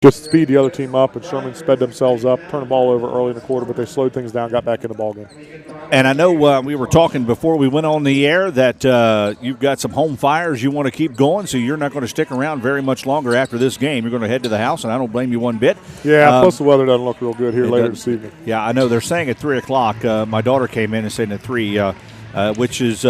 just speed the other team up, and Sherman sped themselves up, turned the ball over early in the quarter, but they slowed things down, got back in the ball game. And I know we were talking before we went on the air that you've got some home fires you want to keep going, so you're not going to stick around very much longer after this game. You're going to head to the house, and I don't blame you one bit. Yeah, plus the weather doesn't look real good here later this evening. Yeah, I know. They're saying at 3 o'clock. My daughter came in and said at 3, which is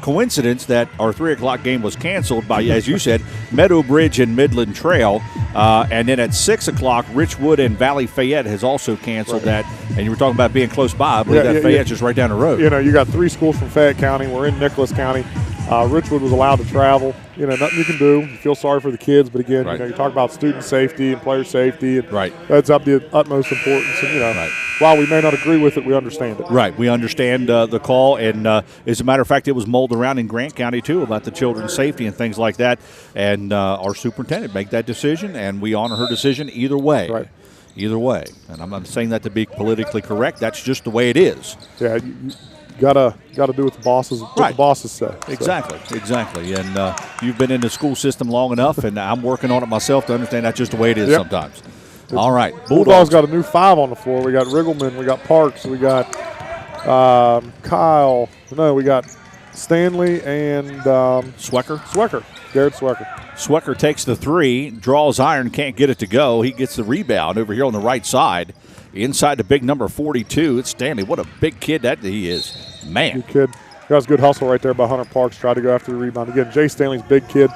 coincidence that our 3 o'clock game was canceled by, as you said, Meadow Bridge and Midland Trail. And then at 6 o'clock, Richwood and Valley Fayette has also canceled that. And you were talking about being close by. I believe Fayette's just right down the road. You know, you got 3 schools from Fayette County. We're in Nicholas County. Richwood was allowed to travel. You know, nothing you can do. You feel sorry for the kids, but again, you talk about student safety and player safety, and that's of the utmost importance. And while we may not agree with it, we understand it. Right, we understand the call, and as a matter of fact, it was mulled around in Grant County too about the children's safety and things like that. And our superintendent made that decision, and we honor her decision either way. Right. Either way, and I'm not saying that to be politically correct. That's just the way it is. Yeah. Gotta do what the bosses say. Exactly. And you've been in the school system long enough, and I'm working on it myself to understand that's just the way it is sometimes. All right, Bulldogs got a new 5 on the floor. We got Riggleman, we got Parks, we got Kyle. No, we got Stanley and Swecker. Garrett Swecker. Swecker takes the 3, draws iron, can't get it to go. He gets the rebound over here on the right side. Inside the big number 42, it's Stanley. What a big kid that he is. Man. Good kid. That was a good hustle right there by Hunter Parks. Tried to go after the rebound. Again, Jay Stanley's big kid.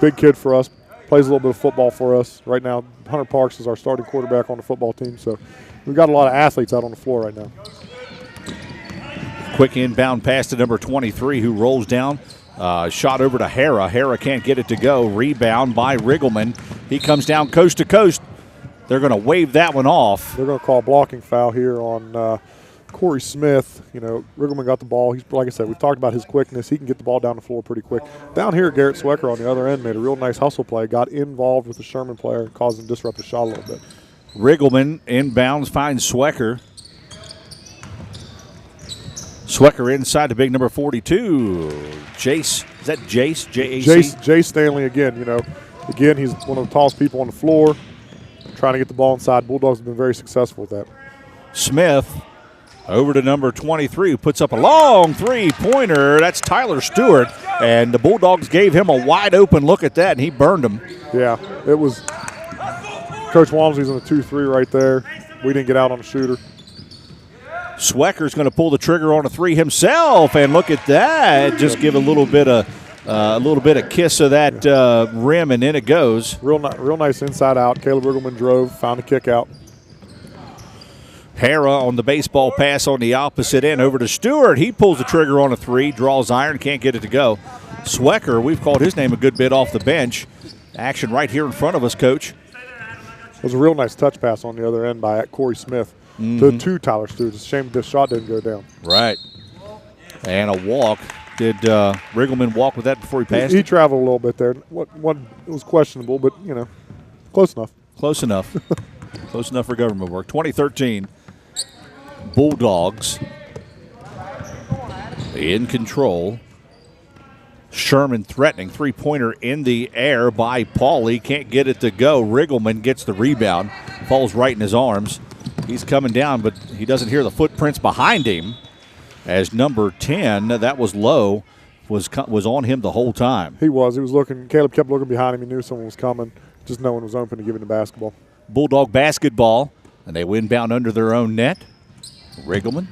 Big kid for us. Plays a little bit of football for us. Right now, Hunter Parks is our starting quarterback on the football team. So we've got a lot of athletes out on the floor right now. Quick inbound pass to number 23 who rolls down. Shot over to Hara. Hara can't get it to go. Rebound by Riggleman. He comes down coast to coast. They're going to wave that one off. They're going to call a blocking foul here on Corey Smith. You know, Riggleman got the ball. He's, like I said, we've talked about his quickness. He can get the ball down the floor pretty quick. Down here, Garrett Swecker on the other end made a real nice hustle play, got involved with the Sherman player and caused him to disrupt the shot a little bit. Riggleman inbounds, finds Swecker. Swecker inside the big number 42. Jace. Is that Jace? J-A-C? Jace Stanley again. You know, again, he's one of the tallest people on the floor. Trying to get the ball inside. Bulldogs have been very successful with that. Smith over to number 23 who puts up a long three-pointer. That's Tyler Stewart. And the Bulldogs gave him a wide-open look at that, and he burned him. Yeah, it was Coach Walmsley's in the 2-3 right there. We didn't get out on the shooter. Swecker's going to pull the trigger on a 3 himself, and look at that. Just give a little bit of kiss of that rim, and in it goes. Real nice inside out. Caleb Riggleman drove, found a kick out. Hara on the baseball pass on the opposite end over to Stewart. He pulls the trigger on a 3, draws iron, can't get it to go. Swecker, we've called his name a good bit off the bench. Action right here in front of us, Coach. It was a real nice touch pass on the other end by Corey Smith to Tyler Stewart. It's a shame this shot didn't go down. Right. And a walk. Did Riggleman walk with that before he passed? He traveled a little bit there. What it was questionable, but, you know, close enough. Close enough. Close enough for government work. 2013 Bulldogs in control. Sherman threatening. 3-pointer in the air by Pauly. Can't get it to go. Riggleman gets the rebound. Falls right in his arms. He's coming down, but he doesn't hear the footprints behind him. As number 10, that was low, was on him the whole time. He was looking. Caleb kept looking behind him. He knew someone was coming. Just no one was open to give him the basketball. Bulldog basketball, and they win bound under their own net. Riggleman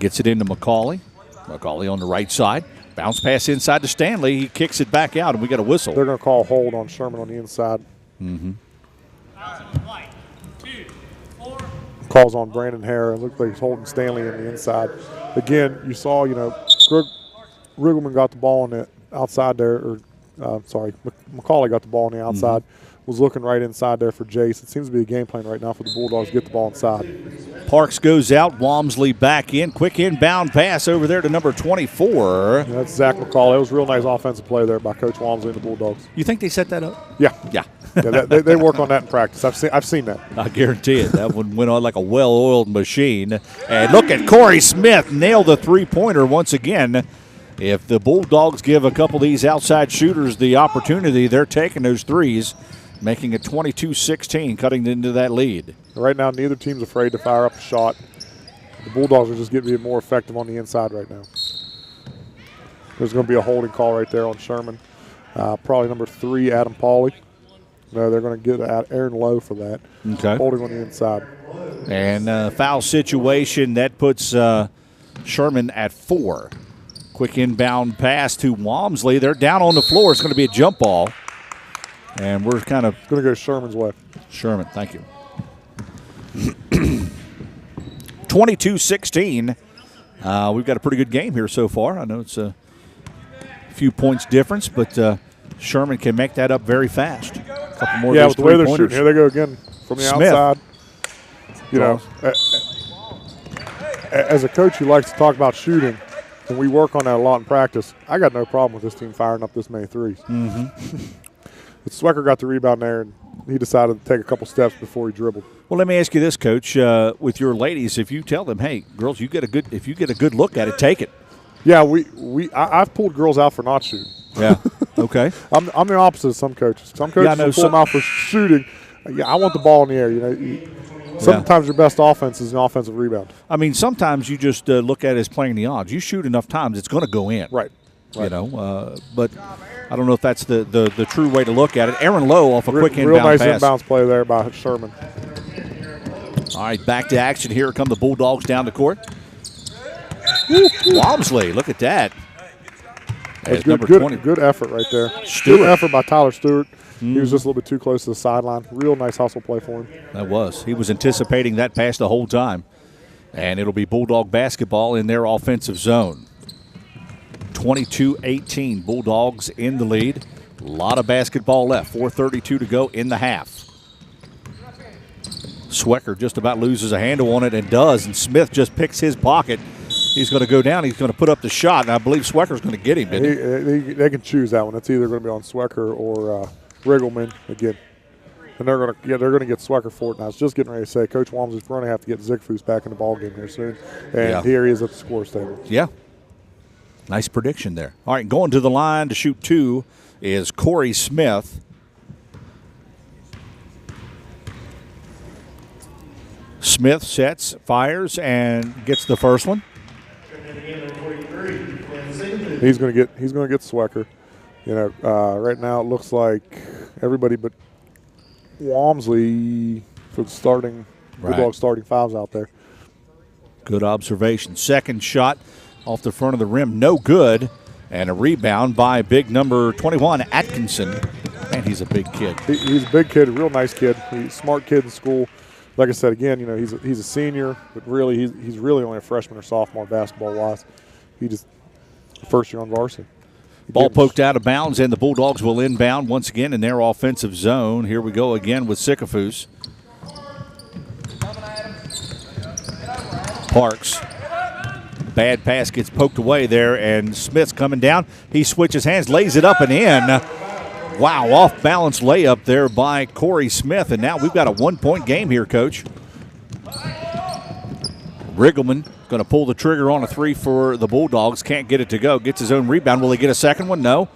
gets it into McCauley. McCauley on the right side. Bounce pass inside to Stanley. He kicks it back out, and we got a whistle. They're going to call a hold on Sherman on the inside. Calls on Brandon Hare. It looked like he's holding Stanley in the inside. Again, you saw, you know, Riggleman got the ball on the outside there, McCauley got the ball on the outside, was looking right inside there for Jace. It seems to be a game plan right now for the Bulldogs to get the ball inside. Parks goes out, Walmsley back in. Quick inbound pass over there to number 24. Yeah, that's Zach McCauley. It was a real nice offensive play there by Coach Walmsley and the Bulldogs. You think they set that up? Yeah. Yeah. They work on that in practice. I've seen that. I guarantee it. That one went on like a well-oiled machine. And look at Corey Smith nail the 3-pointer once again If the Bulldogs give a couple of these outside shooters the opportunity, they're taking those threes, making it 22-16, cutting into that lead. Right now, neither team's afraid to fire up a shot. The Bulldogs are just getting more effective on the inside right now. There's going to be a holding call right there on Sherman. Probably number 3, Adam Pauley. No, they're going to get Aaron Lowe for that. Okay. Holding on the inside. And foul situation, that puts Sherman at 4. Quick inbound pass to Walmsley. They're down on the floor. It's going to be a jump ball. And we're kind of going to go Sherman's way. Sherman, thank you. 22-16. We've got a pretty good game here so far. I know it's a few points difference, but Sherman can make that up very fast. A couple more. Yeah, with the way they're shooting, here they go again from the Smith. outside. You know, as a coach who likes to talk about shooting, and we work on that a lot in practice, I got no problem with this team firing up this many threes. But Swecker got the rebound there, and he decided to take a couple steps before he dribbled. Well, let me ask you this, Coach. With your ladies, if you tell them, "Hey, girls, if you get a good look at it, take it." Yeah, I've pulled girls out for not shooting. Yeah. Okay. I'm the opposite of some coaches. Some coaches will pull them out for shooting. Yeah, I want the ball in the air. You know, sometimes your best offense is an offensive rebound. I mean, sometimes you just look at it as playing the odds. You shoot enough times, it's going to go in. Right. You know, but I don't know if that's the true way to look at it. Aaron Lowe off a quick inbound real nice pass. inbounds play there by Sherman. All right, back to action. Here come the Bulldogs down the court. Walmsley, look at that. That's good effort right there. Good effort by Tyler Stewart. He was just a little bit too close to the sideline. Real nice hustle play for him. That was. He was anticipating that pass the whole time. And it'll be Bulldog basketball in their offensive zone. 22-18, Bulldogs in the lead. A lot of basketball left. 4:32 to go in the half. Swecker just about loses a handle on it and does, and Smith just picks his pocket. He's going to go down. He's going to put up the shot, and I believe Swecker's going to get him, isn't he? They can choose that one. It's either going to be on Swecker or Riggleman again. And they're going to get Swecker for it. And I was just getting ready to say, Coach Walmsley's going to have to get Zigfoos back in the ballgame here soon. And here he is at the scorer's table. Yeah. Nice prediction there. All right, going to the line to shoot 2 is Corey Smith. Smith sets, fires, and gets the first one. He's going to get Swecker. You know, right now it looks like everybody but Walmsley for the starting Bulldogs starting fives out there. Good observation. Second shot off the front of the rim, no good, and a rebound by big number 21 Atkinson. Man, he's a big kid. He's a big kid, a real nice kid. He's a smart kid in school. Like I said, again, you know, he's a senior, but really he's really only a freshman or sophomore basketball-wise. He just first year on varsity. Ball poked out of bounds, and the Bulldogs will inbound once again in their offensive zone. Here we go again with Sycophus. Parks. Bad pass gets poked away there, and Smith's coming down. He switches hands, lays it up and in. Wow, off-balance layup there by Corey Smith, and now we've got a 1-point game here, Coach. Riggleman going to pull the trigger on a 3 for the Bulldogs. Can't get it to go. Gets his own rebound. Will he get a second one? No.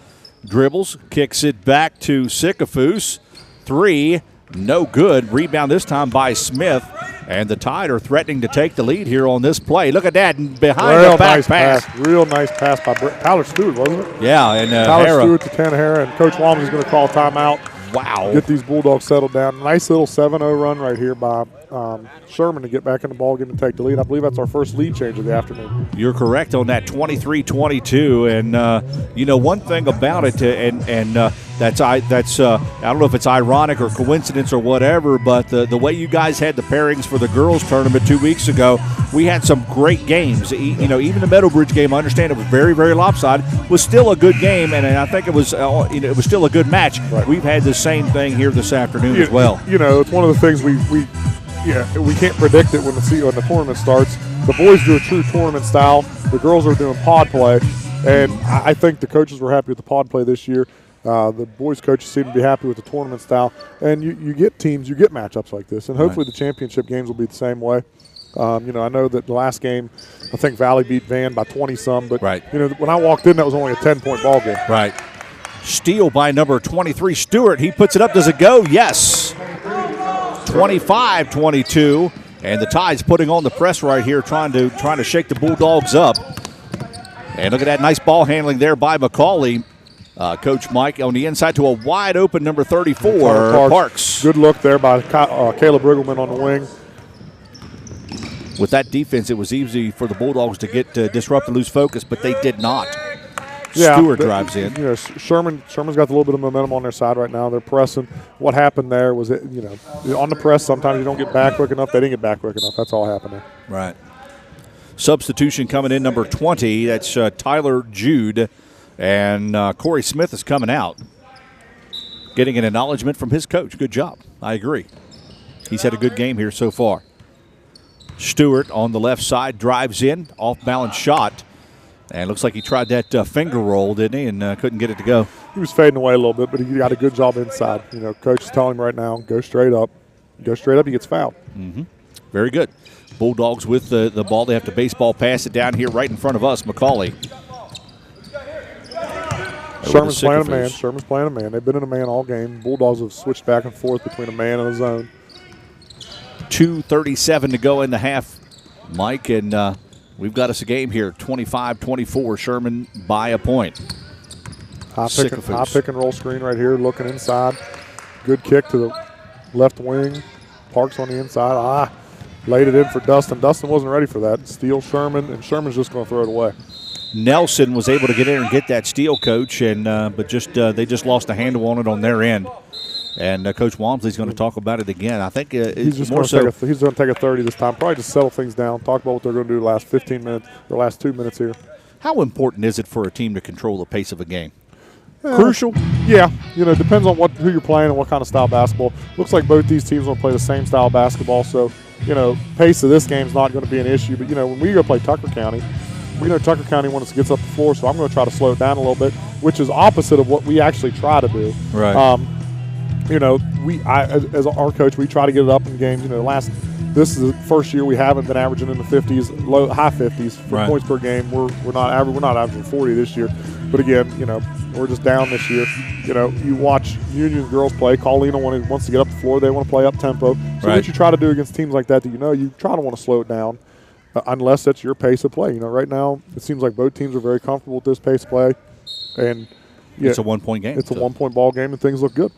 Dribbles, kicks it back to Sycophus. 3, no good. Rebound this time by Smith. And the Tide are threatening to take the lead here on this play. Look at that, behind the back pass. Real nice pass by Tyler Stewart, wasn't it? Yeah, and Tyler Stewart to Tanahara, and Coach Walmsley's going to call timeout. Wow. Get these Bulldogs settled down. Nice little 7-0 run right here by Sherman to get back in the ballgame and take the lead. I believe that's our first lead change of the afternoon. You're correct on that, 23-22. And, you know, one thing about it, that's I don't know if it's ironic or coincidence or whatever, but the way you guys had the pairings for the girls tournament 2 weeks ago, we had some great games. You know, even the Meadowbridge game, I understand it was very, very lopsided, was still a good game, and I think it was it was still a good match. Right. We've had the same thing here this afternoon as well. You know, it's one of the things we can't predict it when the tournament starts. The boys do a true tournament style. The girls are doing pod play, and I think the coaches were happy with the pod play this year. The boys' coaches seem to be happy with the tournament style. And you get teams, you get matchups like this. And hopefully the championship games will be the same way. I know that the last game, I think Valley beat Van by 20-some, but right. When I walked in, that was only a 10-point ball game. Right. Steal by number 23, Stewart. He puts it up. Does it go? Yes. 25-22, and the Tide's putting on the press right here, trying to shake the Bulldogs up. And look at that nice ball handling there by McCauley. Coach Mike on the inside to a wide open number 34, Parks. Good look there by Caleb Riggleman on the wing. With that defense, it was easy for the Bulldogs to get disrupt and lose focus, but they did not. Yeah, Stewart drives in. Sherman's got a little bit of momentum on their side right now. They're pressing. What happened there was, on the press, sometimes you don't get back quick enough. They didn't get back quick enough. That's all happened there. Right. Substitution coming in, number 20. That's Tyler Jude. And Corey Smith is coming out. Getting an acknowledgement from his coach. Good job. I agree. He's had a good game here so far. Stewart on the left side drives in. Off-balance shot. And looks like he tried that finger roll, didn't he, and couldn't get it to go. He was fading away a little bit, but he got a good job inside. Coach is telling him right now, go straight up. Go straight up, he gets fouled. Mm-hmm. Very good. Bulldogs with the ball. They have to baseball pass it down here right in front of us. McCauley. Sherman's playing a man. Sherman's playing a man. They've been in a man all game. Bulldogs have switched back and forth between a man and a zone. 2:37 to go in the half, Mike, and we've got us a game here. 25-24, Sherman by a point. High pick and roll screen right here, looking inside. Good kick to the left wing. Parks on the inside. Laid it in for Dustin. Dustin wasn't ready for that. Steal Sherman, and Sherman's just going to throw it away. Nelson was able to get in and get that steal, Coach, and but they just lost a handle on it on their end. And Coach Walmsley's going to talk about it again. I think he's going to take a 30 this time. Probably just settle things down. Talk about what they're going to do the last 15 minutes, the last 2 minutes here. How important is it for a team to control the pace of a game? Crucial? Yeah. Depends on who you're playing and what kind of style of basketball. Looks like both these teams want to play the same style of basketball. So, pace of this game is not going to be an issue. But, when we go play Tucker County, we know Tucker County once it gets up the floor, so I'm going to try to slow it down a little bit, which is opposite of what we actually try to do. Right. As our coach, we try to get it up in games. This is the first year we haven't been averaging in the 50s, high 50s for points per game. We're not averaging 40 this year, but again, we're just down this year. You watch Union girls play. Carlina wants to get up the floor. They want to play up tempo. So what you try to do against teams like that, you try to want to slow it down, unless that's your pace of play. Right now, it seems like both teams are very comfortable with this pace of play, and it's a 1-point game. It's a 1-point ball game, and things look good.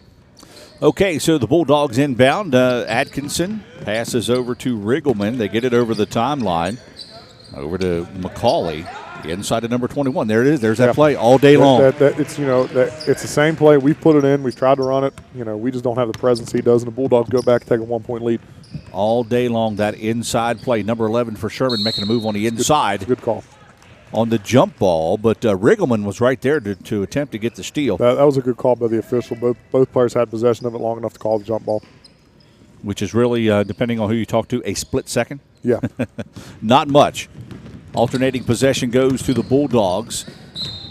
Okay, so the Bulldogs inbound. Atkinson passes over to Riggleman. They get it over the timeline, over to McCauley, inside of number 21. There it is. There's that play all day long. It's the same play. We've put it in. We've tried to run it. We just don't have the presence he does, and the Bulldogs go back and take a 1-point lead. All day long, that inside play. Number 11 for Sherman making a move on the inside. Good call. On the jump ball, but Riggleman was right there to attempt to get the steal. That was a good call by the official. Both players had possession of it long enough to call the jump ball. Which is really, depending on who you talk to, a split second. Yeah. Not much. Alternating possession goes to the Bulldogs.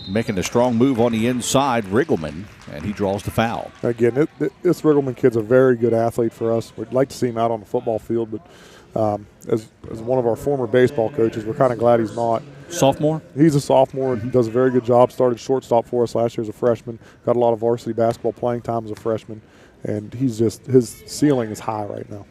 Making a strong move on the inside, Riggleman, and he draws the foul. Again, this Riggleman kid's a very good athlete for us. We'd like to see him out on the football field, but as one of our former baseball coaches, we're kind of glad he's not. Sophomore? He's a sophomore and does a very good job. Started shortstop for us last year as a freshman. Got a lot of varsity basketball playing time as a freshman. And his ceiling is high right now.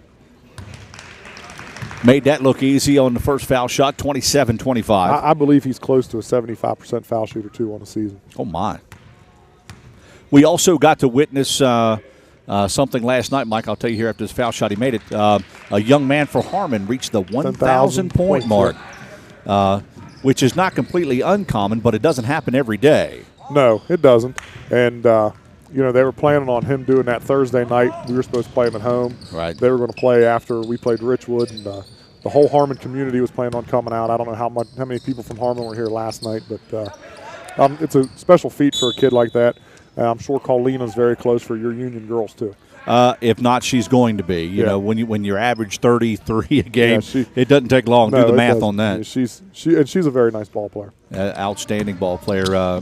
Made that look easy on the first foul shot, 27-25. I believe he's close to a 75% foul shooter, too, on the season. Oh, my. We also got to witness something last night, Mike. I'll tell you here after this foul shot he made it. A young man for Harmon reached the 1,000-point mark. Which is not completely uncommon, but it doesn't happen every day. No, it doesn't. And, they were planning on him doing that Thursday night. We were supposed to play him at home. Right. They were going to play after we played Richwood, and the whole Harmon community was planning on coming out. I don't know how many people from Harmon were here last night, but it's a special feat for a kid like that. I'm sure Carlina's very close for your Union girls, too. If not, she's going to be. You know, when you're average 33 a game, it doesn't take long. Do the math on that. Yeah, she's a very nice ball player. Outstanding ball player.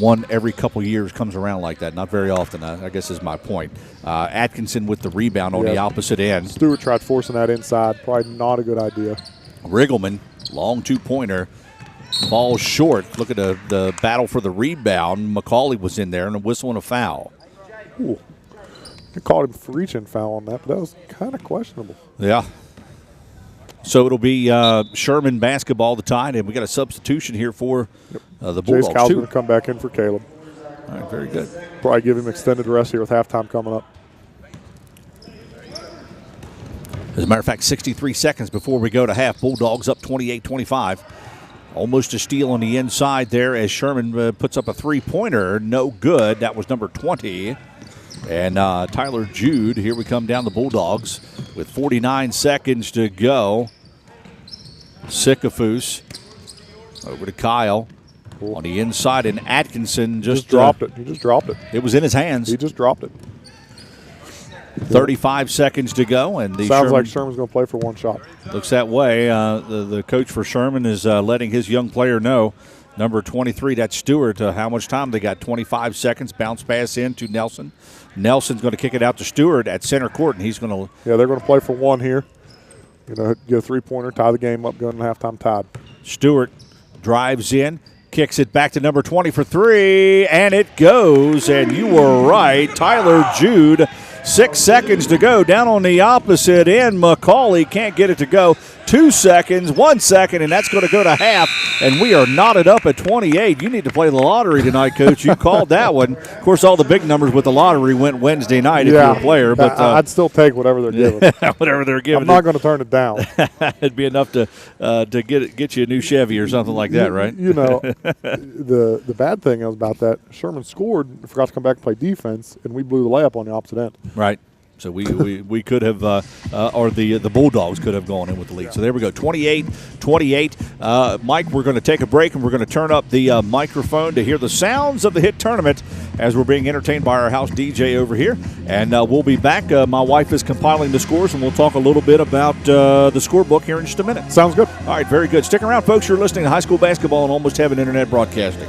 one every couple years comes around like that. Not very often, I guess is my point. Atkinson with the rebound on the opposite end. Stewart tried forcing that inside. Probably not a good idea. Riggleman, long two-pointer, falls short. Look at the battle for the rebound. McCauley was in there and a whistle and a foul. Ooh. They called him for reaching foul on that, but that was kind of questionable. Yeah. So it'll be Sherman basketball the Tide, and we got a substitution here for the Bulldogs. Chase Cowell's going to come back in for Caleb. All right, very good. Probably give him extended rest here with halftime coming up. As a matter of fact, 63 seconds before we go to half. Bulldogs up 28-25. Almost a steal on the inside there as Sherman puts up a three-pointer. No good. That was number 20. And Tyler Jude, here we come down the Bulldogs with 49 seconds to go. Sikafus over to Kyle on the inside, and Atkinson just dropped it. He just dropped it. It was in his hands. He just dropped it. 35 seconds to go, and sounds like Sherman's going to play for one shot. Looks that way. The coach for Sherman is letting his young player know. Number 23, that's Stewart. How much time they got? 25 seconds. Bounce pass in to Nelson. Nelson's going to kick it out to Stewart at center court, and he's going to. Yeah, they're going to play for one here. Get a three-pointer, tie the game up, going to halftime tied. Stewart drives in, kicks it back to number 20 for three, and it goes. And you were right, Tyler Jude. 6 seconds to go. Down on the opposite end, McCauley can't get it to go. 2 seconds, 1 second, and that's going to go to half. And we are knotted up at 28. You need to play the lottery tonight, Coach. You called that one. Of course, all the big numbers with the lottery went Wednesday night if you're a player. But I'd still take whatever they're giving. Whatever they're giving. I'm not going to turn it down. It'd be enough to get you a new Chevy or something like that, right? The bad thing about that, Sherman scored, forgot to come back and play defense, and we blew the layup on the opposite end. Right. So we could have, or the Bulldogs could have gone in with the lead. So there we go, 28-28. Mike, we're going to take a break, and we're going to turn up the microphone to hear the sounds of the HIT tournament as we're being entertained by our house DJ over here. And we'll be back. My wife is compiling the scores, and we'll talk a little bit about the scorebook here in just a minute. Sounds good. All right, very good. Stick around, folks. You're listening to High School Basketball on Almost Heaven Internet Broadcasting.